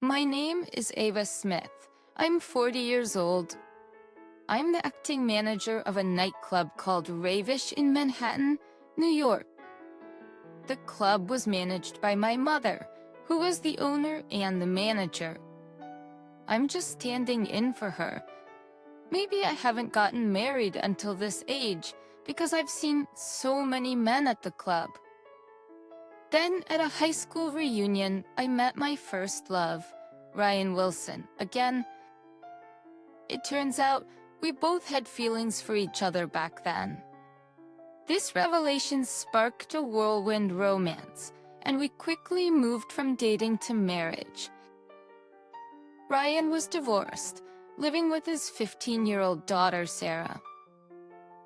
My name is Ava Smith. I'm 40 years old. I'm the acting manager of a nightclub called Ravish in Manhattan, New York. The club was managed by my mother, who was the owner and the manager. I'm just standing in for her. Maybe I haven't gotten married until this age because I've seen so many men at the club. Then, at a high school reunion, I met my first love, Ryan Wilson. Again, it turns out we both had feelings for each other back then. This revelation sparked a whirlwind romance, and we quickly moved from dating to marriage. Ryan was divorced, living with his 15-year-old daughter, Sarah.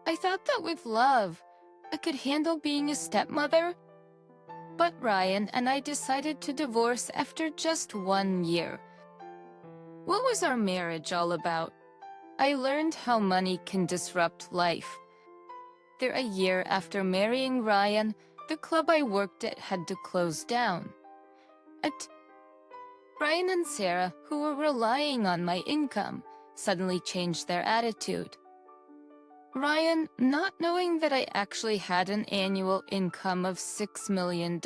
I thought that with love, I could handle being a stepmother, but Ryan and I decided to divorce after just 1 year. What was our marriage all about? I learned how money can disrupt life. A year after marrying Ryan, the club I worked at had to close down. Ryan and Sarah, who were relying on my income, suddenly changed their attitude. Ryan, not knowing that I actually had an annual income of $6 million,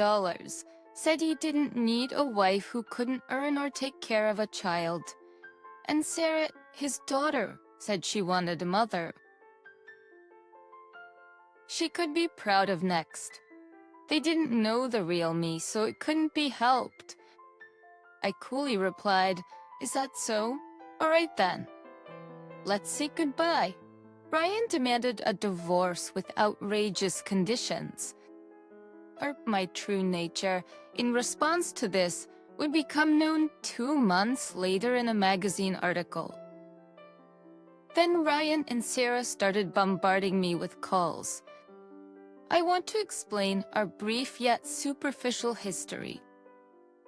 said he didn't need a wife who couldn't earn or take care of a child. And Sarah, his daughter, said she wanted a mother she could be proud of next. They didn't know the real me, so it couldn't be helped. I coolly replied, "Is that so? All right then. Let's say goodbye." Ryan demanded a divorce with outrageous conditions. My true nature, in response to this, would become known 2 months later in a magazine article. Then Ryan and Sarah started bombarding me with calls. I want to explain our brief yet superficial history.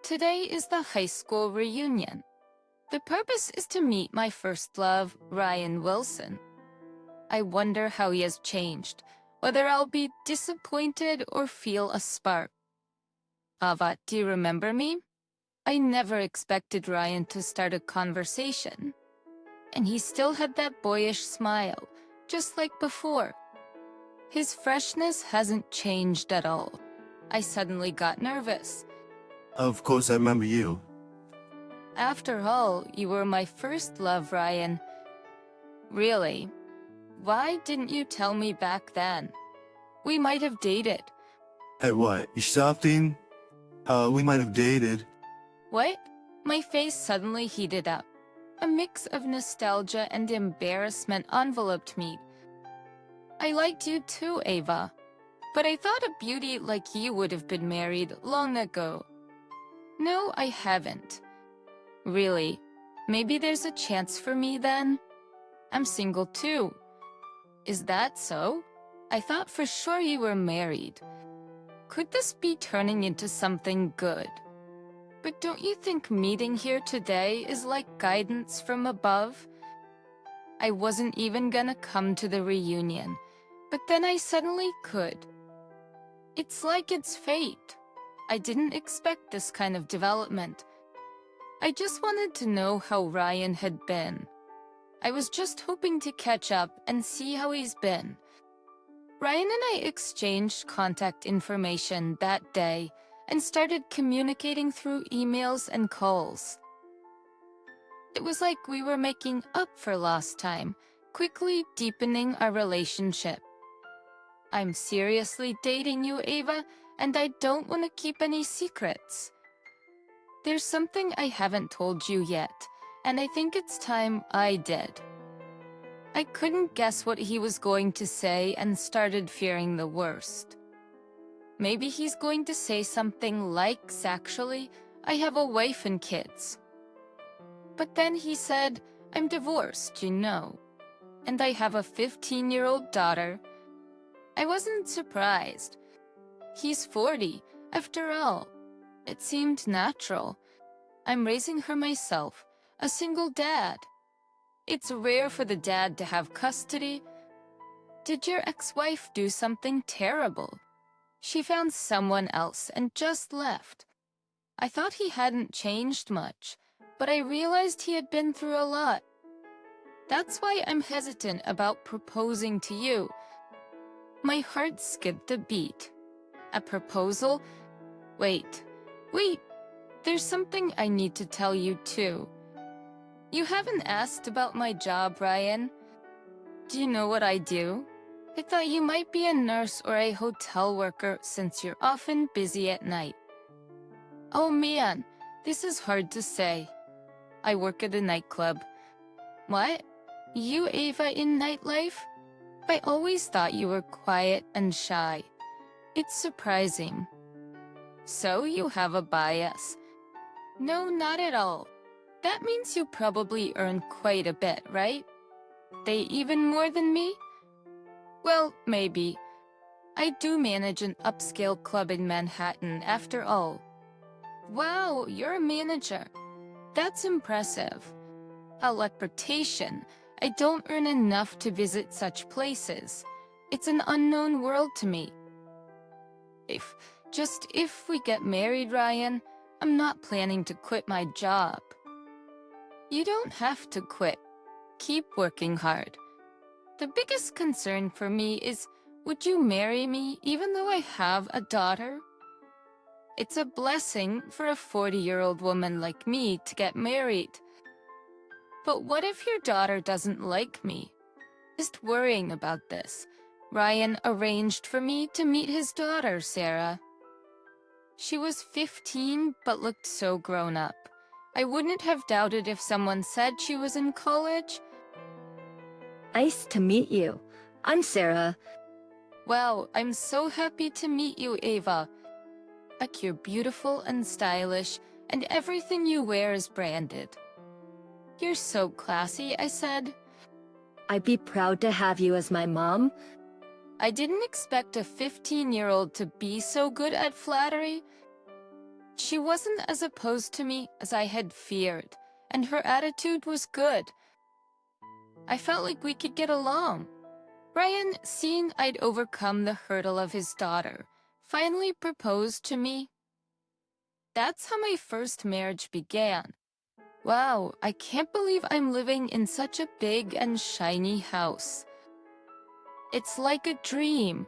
Today is the high school reunion. The purpose is to meet my first love, Ryan Wilson. I wonder how he has changed, whether I'll be disappointed or feel a spark. Ava, do you remember me? I never expected Ryan to start a conversation. And he still had that boyish smile, just like before. His freshness hasn't changed at all. I suddenly got nervous. Of course I remember you. After all, you were my first love, Ryan. Really? Why didn't you tell me back then? We might have dated. Hey, what? You something? We might have dated. What? My face suddenly heated up. A mix of nostalgia and embarrassment enveloped me. I liked you too, Ava. But I thought a beauty like you would have been married long ago. No, I haven't. Really? Maybe there's a chance for me then? I'm single too. Is that so? I thought for sure you were married. Could this be turning into something good? But don't you think meeting here today is like guidance from above? I wasn't even gonna come to the reunion, but then I suddenly could. It's like it's fate. I didn't expect this kind of development. I just wanted to know how Ryan had been. I was just hoping to catch up and see how he's been. Ryan and I exchanged contact information that day and started communicating through emails and calls. It was like we were making up for lost time, quickly deepening our relationship. I'm seriously dating you, Ava, and I don't want to keep any secrets. There's something I haven't told you yet, and I think it's time I did. I couldn't guess what he was going to say and started fearing the worst. Maybe he's going to say something like, "Actually, I have a wife and kids." But then he said, "I'm divorced, you know, and I have a 15-year-old daughter." I wasn't surprised. He's 40, after all. It seemed natural. I'm raising her myself, a single dad. It's rare for the dad to have custody. Did your ex-wife do something terrible? She found someone else and just left. I thought he hadn't changed much, but I realized he had been through a lot. That's why I'm hesitant about proposing to you. My heart skipped a beat. A proposal? Wait, there's something I need to tell you too. You haven't asked about my job, Ryan. Do you know what I do? I thought you might be a nurse or a hotel worker since you're often busy at night. Oh man, this is hard to say. I work at a nightclub. What? You, Ava, in nightlife? I always thought you were quiet and shy. It's surprising. So you have a bias. No, not at all. That means you probably earn quite a bit, right? They even more than me? Well, maybe. I do manage an upscale club in Manhattan, after all. Wow, you're a manager. That's impressive. A reputation. I don't earn enough to visit such places. It's an unknown world to me. If we get married, Ryan, I'm not planning to quit my job. You don't have to quit. Keep working hard. The biggest concern for me is, would you marry me even though I have a daughter? It's a blessing for a 40-year-old woman like me to get married. But what if your daughter doesn't like me? Just worrying about this. Ryan arranged for me to meet his daughter, Sarah. She was 15 but looked so grown up. I wouldn't have doubted if someone said she was in college. Nice to meet you. I'm Sarah. Wow, I'm so happy to meet you, Ava. Like, you're beautiful and stylish, and everything you wear is branded. You're so classy, I said. I'd be proud to have you as my mom. I didn't expect a 15-year-old to be so good at flattery. She wasn't as opposed to me as I had feared, and her attitude was good. I felt like we could get along. Ryan, seeing I'd overcome the hurdle of his daughter, finally proposed to me. That's how my first marriage began. Wow, I can't believe I'm living in such a big and shiny house. It's like a dream.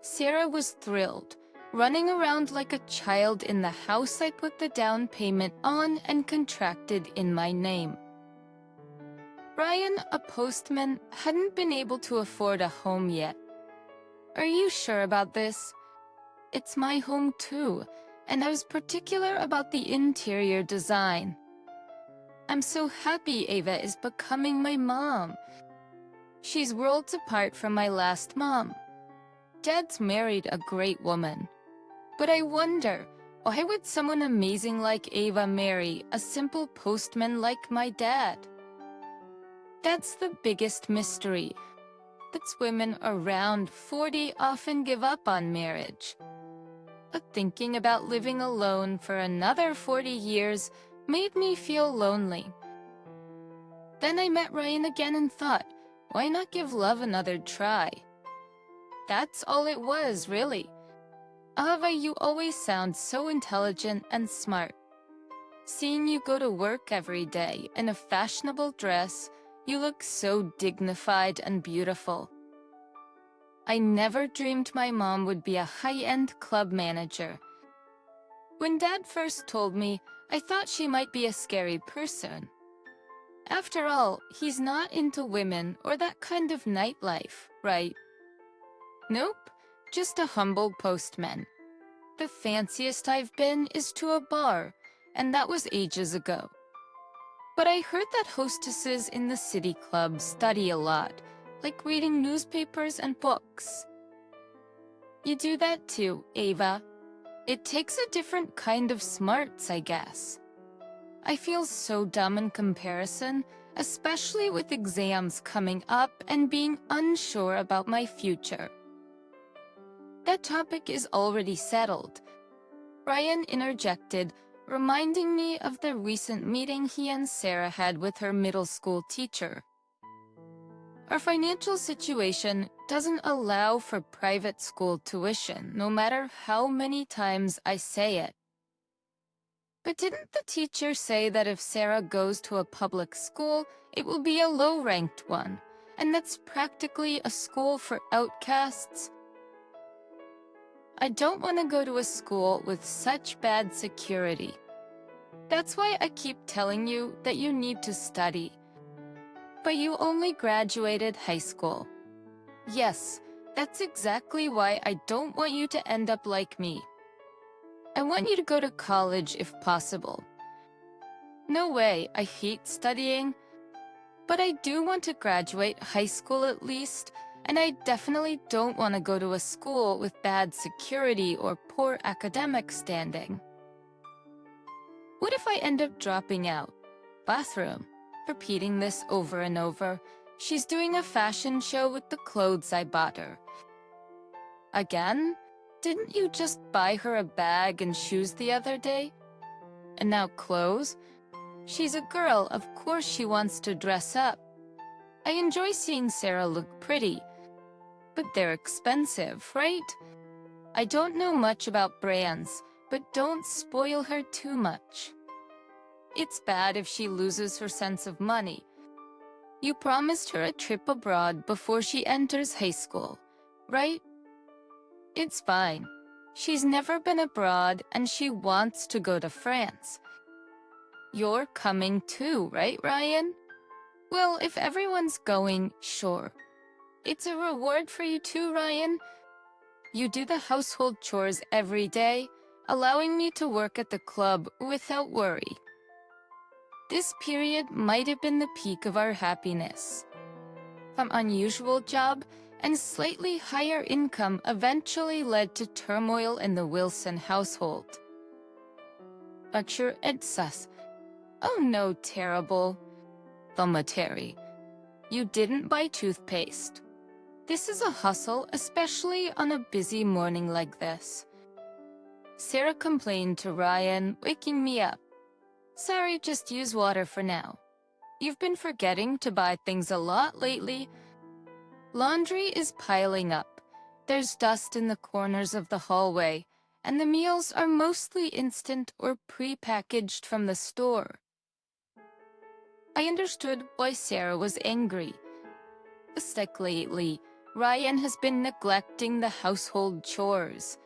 Sarah was thrilled, running around like a child in the house I put the down payment on and contracted in my name. Ryan, a postman, hadn't been able to afford a home yet. Are you sure about this? It's my home too, and I was particular about the interior design. I'm so happy Ava is becoming my mom. She's worlds apart from my last mom. Dad's married a great woman. But I wonder, why would someone amazing like Ava marry a simple postman like my dad? That's the biggest mystery. That's women around 40 often give up on marriage. But thinking about living alone for another 40 years made me feel lonely. Then I met Ryan again and thought, why not give love another try? That's all it was, really. Ava, you always sound so intelligent and smart. Seeing you go to work every day in a fashionable dress, you look so dignified and beautiful. I never dreamed my mom would be a high-end club manager. When Dad first told me, I thought she might be a scary person. After all, he's not into women or that kind of nightlife, right? Nope, just a humble postman. The fanciest I've been is to a bar, and that was ages ago. But I heard that hostesses in the city club study a lot, like reading newspapers and books. You do that too, Ava. It takes a different kind of smarts, I guess. I feel so dumb in comparison, especially with exams coming up and being unsure about my future. That topic is already settled. Ryan interjected, reminding me of the recent meeting he and Sarah had with her middle school teacher. Our financial situation doesn't allow for private school tuition, no matter how many times I say it. But didn't the teacher say that if Sarah goes to a public school, it will be a low-ranked one? And that's practically a school for outcasts? I don't want to go to a school with such bad security. That's why I keep telling you that you need to study. But you only graduated high school. Yes, that's exactly why I don't want you to end up like me. I want you to go to college if possible. No way, I hate studying. But I do want to graduate high school at least, and I definitely don't want to go to a school with bad security or poor academic standing. What if I end up dropping out? Bathroom. Repeating this over and over. She's doing a fashion show with the clothes I bought her. Again? Didn't you just buy her a bag and shoes the other day? And now clothes? She's a girl, of course she wants to dress up. I enjoy seeing Sarah look pretty, but they're expensive, right? I don't know much about brands, but don't spoil her too much. It's bad if she loses her sense of money. You promised her a trip abroad before she enters high school, right? It's fine. She's never been abroad and she wants to go to France. You're coming too, right, Ryan? Well, if everyone's going, sure. It's a reward for you too, Ryan. You do the household chores every day, allowing me to work at the club without worry. This period might have been the peak of our happiness. An unusual job and slightly higher income eventually led to turmoil in the Wilson household. Archer Edsas. Oh no, terrible. Thomateri. You didn't buy toothpaste. This is a hustle, especially on a busy morning like this. Sarah complained to Ryan, waking me up. Sorry, just use water for now. You've been forgetting to buy things a lot lately. Laundry is piling up. There's dust in the corners of the hallway, and the meals are mostly instant or pre-packaged from the store. I understood why Sarah was angry. Just like lately, Ryan has been neglecting the household chores.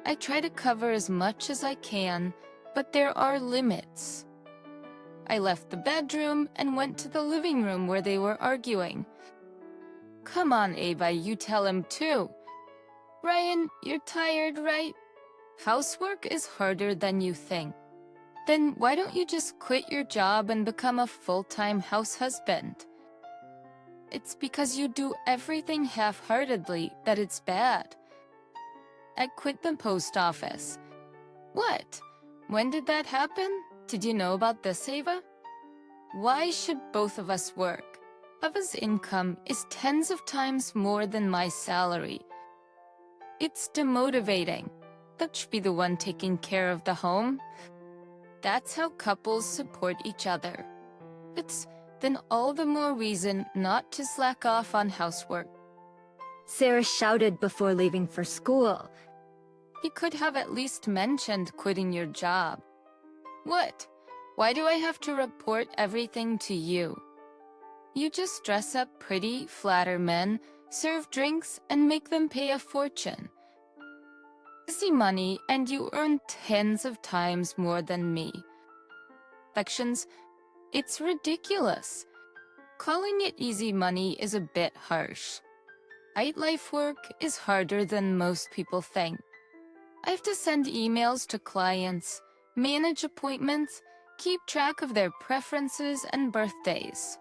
I try to cover as much as I can, but there are limits. I left the bedroom and went to the living room where they were arguing. Come on, Ava, you tell him too. Ryan, you're tired, right? Housework is harder than you think. Then why don't you just quit your job and become a full-time house husband? It's because you do everything half-heartedly that it's bad. I quit the post office. What? When did that happen? Did you know about this, Ava? Why should both of us work? Ava's income is tens of times more than my salary. It's demotivating. That should be the one taking care of the home. That's how couples support each other. It's then all the more reason not to slack off on housework. Sarah shouted before leaving for school. You could have at least mentioned quitting your job. What? Why do I have to report everything to you? You just dress up pretty, flatter men, serve drinks, and make them pay a fortune. Easy money, and you earn tens of times more than me. Affections, it's ridiculous. Calling it easy money is a bit harsh. Life work is harder than most people think. I have to send emails to clients, manage appointments, keep track of their preferences and birthdays,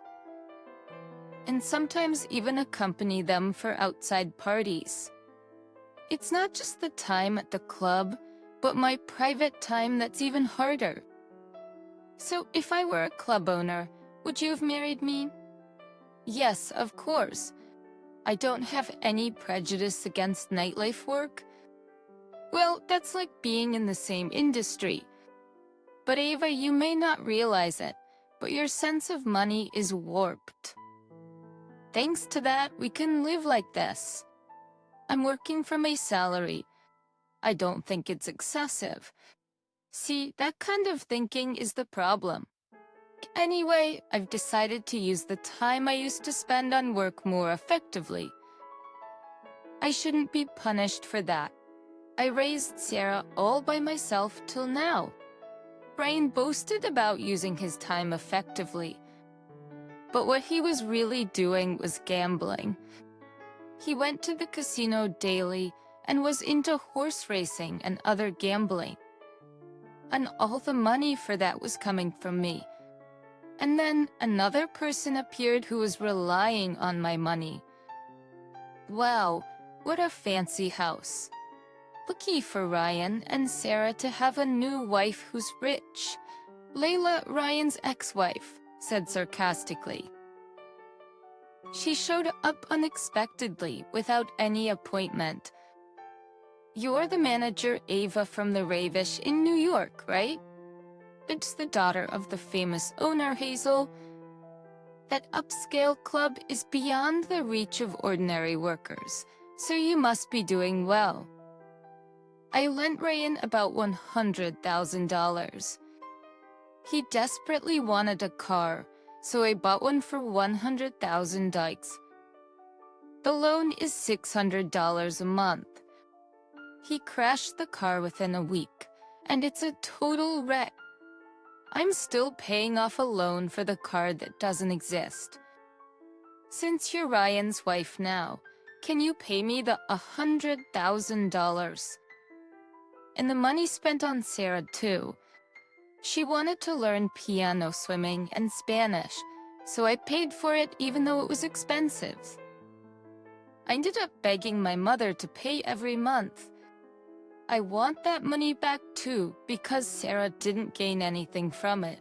and sometimes even accompany them for outside parties. It's not just the time at the club, but my private time that's even harder. So if I were a club owner, would you have married me? Yes, of course. I don't have any prejudice against nightlife work. Well, that's like being in the same industry. But Ava, you may not realize it, but your sense of money is warped. Thanks to that, we can live like this. I'm working for my salary. I don't think it's excessive. See, that kind of thinking is the problem. Anyway, I've decided to use the time I used to spend on work more effectively. I shouldn't be punished for that. I raised Sarah all by myself till now. Brian boasted about using his time effectively, but what he was really doing was gambling. He went to the casino daily and was into horse racing and other gambling. And all the money for that was coming from me. And then another person appeared who was relying on my money. Wow, what a fancy house. Lucky for Ryan and Sarah to have a new wife who's rich. Layla, Ryan's ex-wife, said sarcastically. She showed up unexpectedly without any appointment. You're the manager Ava from the Ravish in New York, right? It's the daughter of the famous owner, Hazel. That upscale club is beyond the reach of ordinary workers, so you must be doing well. I lent Ryan about $100,000. He desperately wanted a car, so I bought one for 100,000 dikes. The loan is $600 a month. He crashed the car within a week, and it's a total wreck. I'm still paying off a loan for the car that doesn't exist. Since you're Ryan's wife now, can you pay me the $100,000? And the money spent on Sarah, too. She wanted to learn piano, swimming, and Spanish, so I paid for it even though it was expensive. I ended up begging my mother to pay every month. I want that money back too, because Sarah didn't gain anything from it.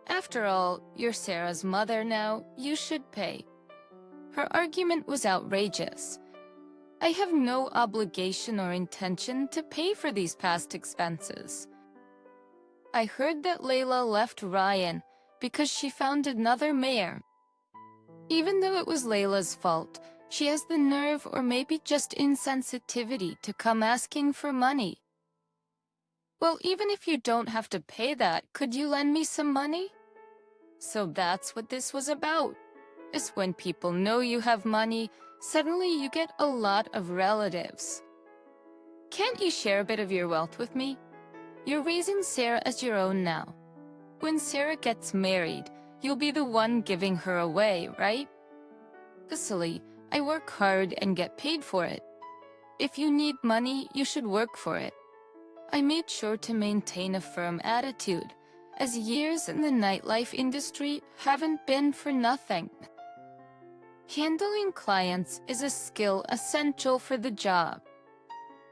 After all, you're Sarah's mother now, you should pay. Her argument was outrageous. I have no obligation or intention to pay for these past expenses. I heard that Layla left Ryan because she found another mayor. Even though it was Layla's fault, she has the nerve or maybe just insensitivity to come asking for money. Well, even if you don't have to pay that, could you lend me some money? So that's what this was about. Is when people know you have money, suddenly you get a lot of relatives. Can't you share a bit of your wealth with me? You're raising Sarah as your own now. When Sarah gets married, you'll be the one giving her away, right? Silly, I work hard and get paid for it. If you need money, you should work for it. I made sure to maintain a firm attitude, as years in the nightlife industry haven't been for nothing. Handling clients is a skill essential for the job.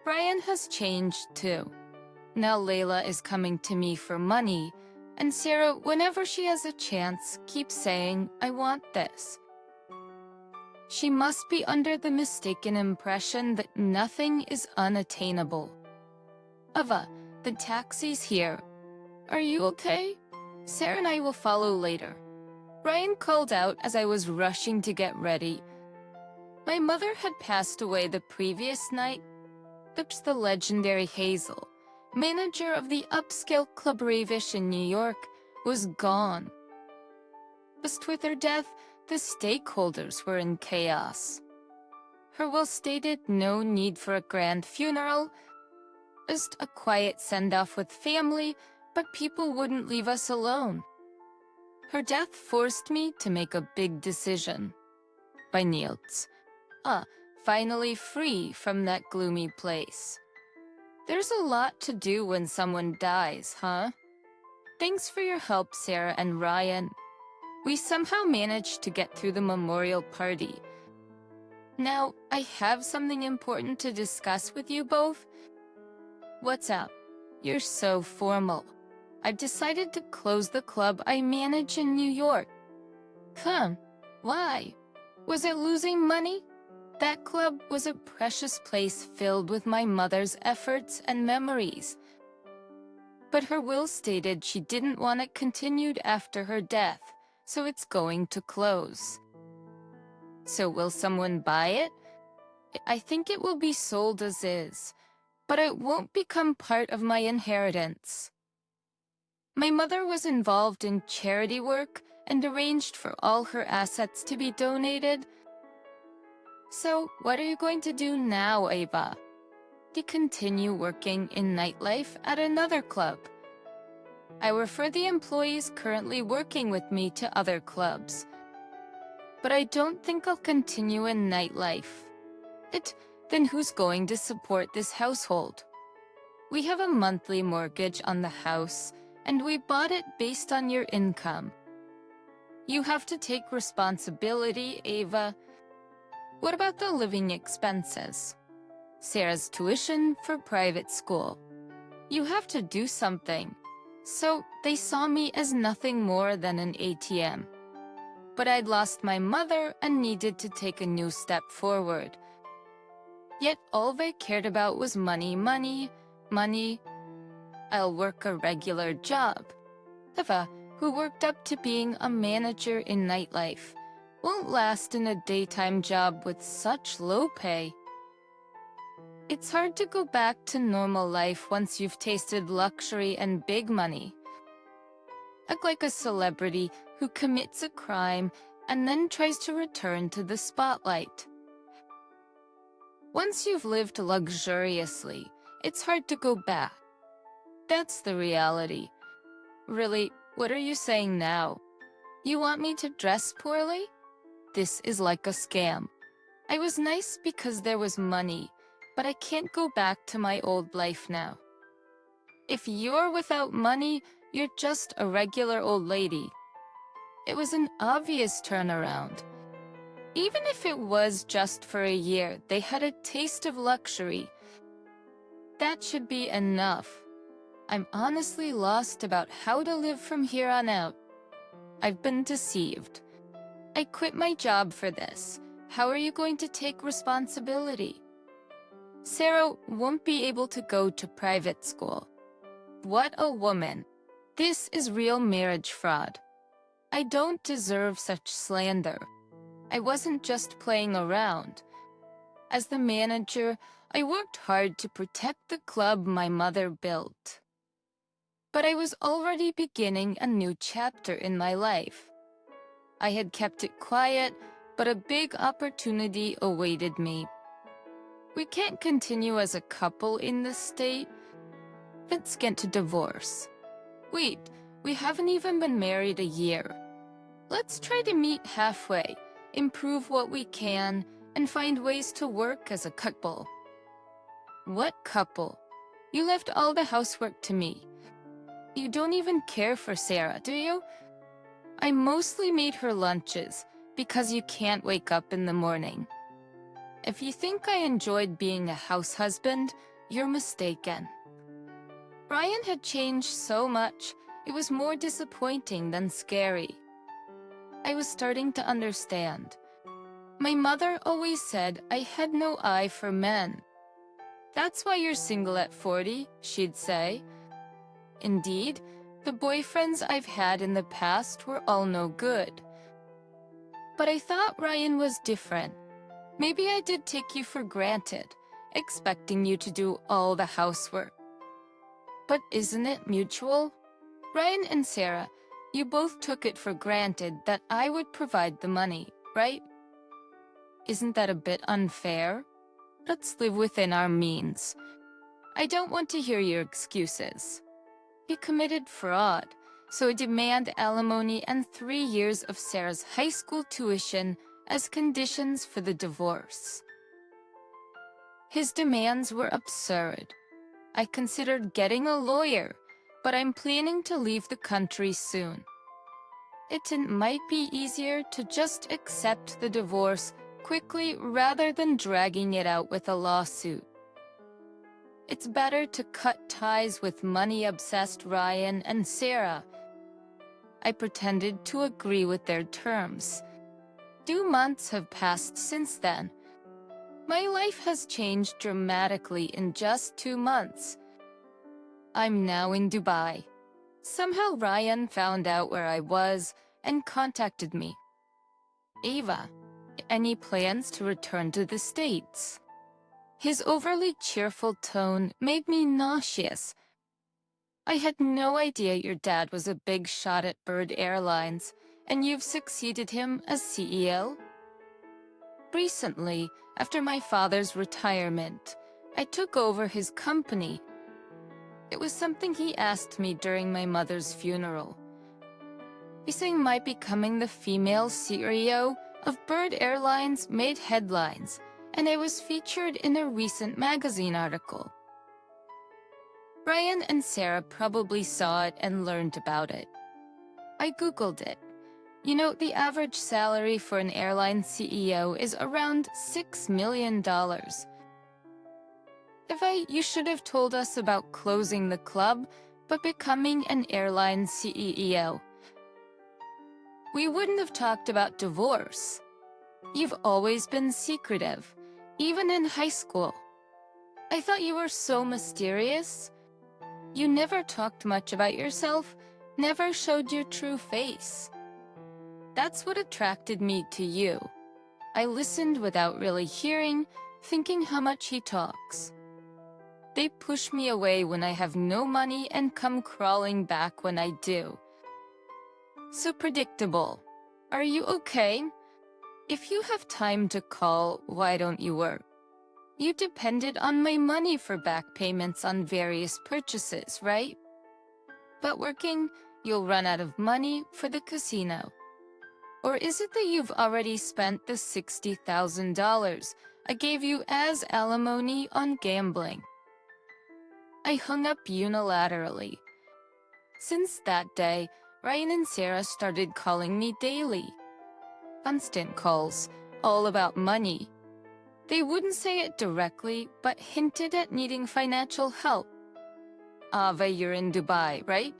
Brian has changed too. Now Layla is coming to me for money, and Sarah, whenever she has a chance, keeps saying, I want this. She must be under the mistaken impression that nothing is unattainable. Ava, the taxi's here. Are you okay? Sarah and I will follow later. Brian called out as I was rushing to get ready. My mother had passed away the previous night. That's the legendary Hazel, manager of the upscale Club Ravish in New York, was gone. Just with her death, the stakeholders were in chaos. Her will stated no need for a grand funeral, just a quiet send-off with family, but people wouldn't leave us alone. Her death forced me to make a big decision. By Niels. Finally free from that gloomy place. There's a lot to do when someone dies, huh? Thanks for your help, Sarah and Ryan. We somehow managed to get through the memorial party. Now, I have something important to discuss with you both. What's up? You're so formal. I've decided to close the club I manage in New York. Why? Was it losing money? That club was a precious place filled with my mother's efforts and memories. But her will stated she didn't want it continued after her death, so it's going to close. So will someone buy it? I think it will be sold as is. but it won't become part of my inheritance. My mother was involved in charity work and arranged for all her assets to be donated. So, what are you going to do now, Ava? To continue working in nightlife at another club. I refer the employees currently working with me to other clubs. But I don't think I'll continue in nightlife. Then who's going to support this household? We have a monthly mortgage on the house, and we bought it based on your income. You have to take responsibility, Ava. What about the living expenses? Sarah's tuition for private school. You have to do something. So they saw me as nothing more than an ATM. But I'd lost my mother and needed to take a new step forward. Yet all they cared about was money, money, money. I'll work a regular job. Eva, who worked up to being a manager in nightlife, won't last in a daytime job with such low pay. It's hard to go back to normal life once you've tasted luxury and big money. Act like a celebrity who commits a crime and then tries to return to the spotlight. Once you've lived luxuriously, it's hard to go back. That's the reality. Really, what are you saying now? You want me to dress poorly? This is like a scam. I was nice because there was money, but I can't go back to my old life now. If you're without money, you're just a regular old lady. It was an obvious turnaround. Even if it was just for a year, they had a taste of luxury. That should be enough. I'm honestly lost about how to live from here on out. I've been deceived. I quit my job for this. How are you going to take responsibility? Sarah won't be able to go to private school. What a woman. This is real marriage fraud. I don't deserve such slander. I wasn't just playing around. As the manager, I worked hard to protect the club my mother built. But I was already beginning a new chapter in my life. I had kept it quiet, but a big opportunity awaited me. We can't continue as a couple in this state. Let's get to divorce. Wait, we haven't even been married a year. Let's try to meet halfway, improve what we can, and find ways to work as a couple. What couple? You left all the housework to me. You don't even care for Sarah, do you? I mostly made her lunches because you can't wake up in the morning. If you think I enjoyed being a house husband, you're mistaken. Ryan had changed so much, it was more disappointing than scary. I was starting to understand. My mother always said I had no eye for men. That's why you're single at 40, she'd say. Indeed, the boyfriends I've had in the past were all no good. But I thought Ryan was different. Maybe I did take you for granted, expecting you to do all the housework. But isn't it mutual? Ryan and Sarah, you both took it for granted that I would provide the money, right? Isn't that a bit unfair? Let's live within our means. I don't want to hear your excuses. You committed fraud, so I demand alimony and 3 years of Sarah's high school tuition as conditions for the divorce. His demands were absurd. I considered getting a lawyer, but I'm planning to leave the country soon. It might be easier to just accept the divorce quickly rather than dragging it out with a lawsuit. It's better to cut ties with money-obsessed Ryan and Sarah. I pretended to agree with their terms. 2 months have passed since then. My life has changed dramatically in just 2 months. I'm now in Dubai. Somehow Ryan found out where I was and contacted me. Ava, any plans to return to the States? His overly cheerful tone made me nauseous. I had no idea your dad was a big shot at Bird Airlines, and you've succeeded him as CEO? Recently, after my father's retirement, I took over his company. It was something he asked me during my mother's funeral. He saying my becoming the female CEO of Bird Airlines made headlines, and I was featured in a recent magazine article. Ryan and Sarah probably saw it and learned about it. I Googled it. You know, the average salary for an airline CEO is around $6 million. You should have told us about closing the club, but becoming an airline CEO. We wouldn't have talked about divorce. You've always been secretive, even in high school. I thought you were so mysterious. You never talked much about yourself, never showed your true face. That's what attracted me to you. I listened without really hearing, thinking how much he talks. They push me away when I have no money and come crawling back when I do. So predictable. Are you okay? If you have time to call, why don't you work? You depended on my money for back payments on various purchases, right? But working, you'll run out of money for the casino. Or is it that you've already spent the $60,000 I gave you as alimony on gambling? I hung up unilaterally. Since that day, Ryan and Sarah started calling me daily. Constant calls, all about money. They wouldn't say it directly, but hinted at needing financial help. Ava, you're in Dubai, right?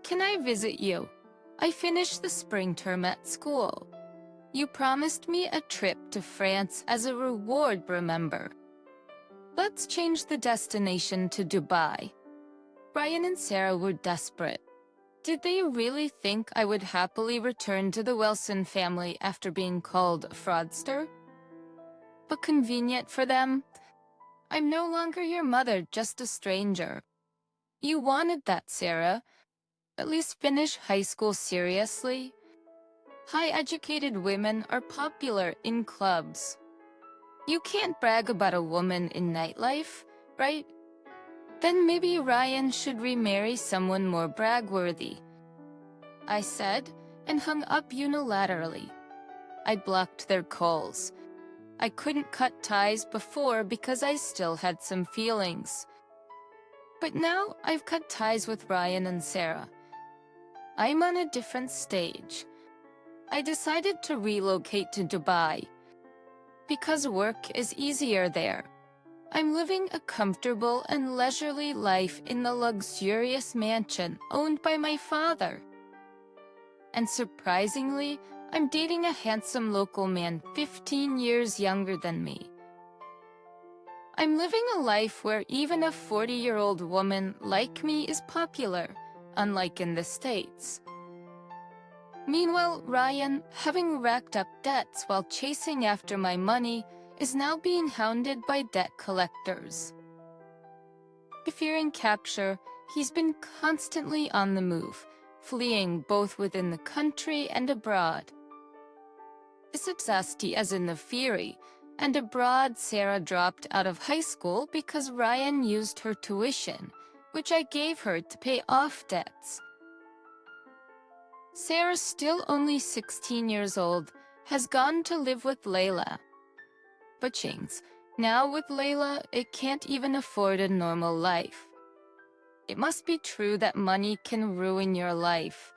Can I visit you? I finished the spring term at school. You promised me a trip to France as a reward, remember? Let's change the destination to Dubai. Ryan and Sarah were desperate. Did they really think I would happily return to the Wilson family after being called a fraudster? But convenient for them. I'm no longer your mother, just a stranger. You wanted that, Sarah. At least finish high school seriously. High-educated women are popular in clubs. You can't brag about a woman in nightlife, right? Then maybe Ryan should remarry someone more brag-worthy. I said, and hung up unilaterally. I blocked their calls. I couldn't cut ties before because I still had some feelings. But now I've cut ties with Ryan and Sarah. I'm on a different stage. I decided to relocate to Dubai because work is easier there. I'm living a comfortable and leisurely life in the luxurious mansion owned by my father. And surprisingly, I'm dating a handsome local man 15 years younger than me. I'm living a life where even a 40-year-old woman like me is popular, unlike in the States. Meanwhile, Ryan, having racked up debts while chasing after my money, is now being hounded by debt collectors. Fearing capture, he's been constantly on the move, fleeing both within the country and abroad. It's zesty as in the Fury, and abroad Sarah dropped out of high school because Ryan used her tuition, which I gave her to pay off debts. Sarah, still only 16 years old, has gone to live with Layla. But Chings, now with Layla, it can't even afford a normal life. It must be true that money can ruin your life.